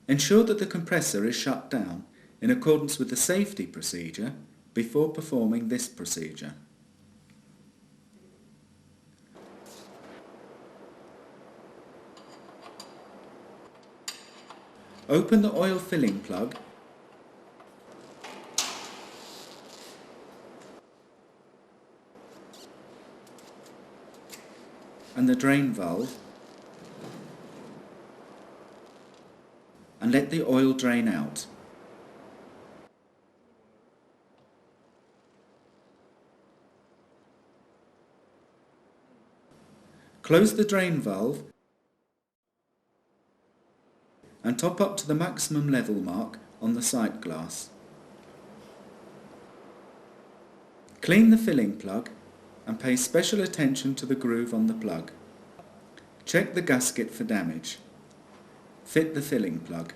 Ensure that the compressor is shut down in accordance with the safety procedure before performing this procedure. Open the oil filling plug and the drain valve and let the oil drain out. Close the drain valve and top up to the maximum level mark on the sight glass. Clean the filling plug and pay special attention to the groove on the plug. Check the gasket for damage. Fit the filling plug.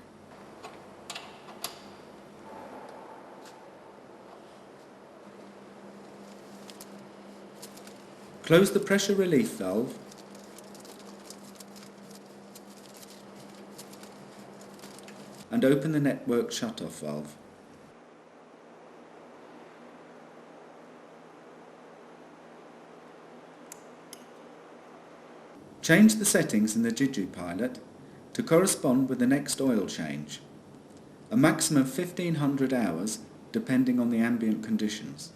Close the pressure relief valve and open the network shutoff valve. Change the settings in the digipilot to correspond with the next oil change, a maximum of 1500 hours depending on the ambient conditions.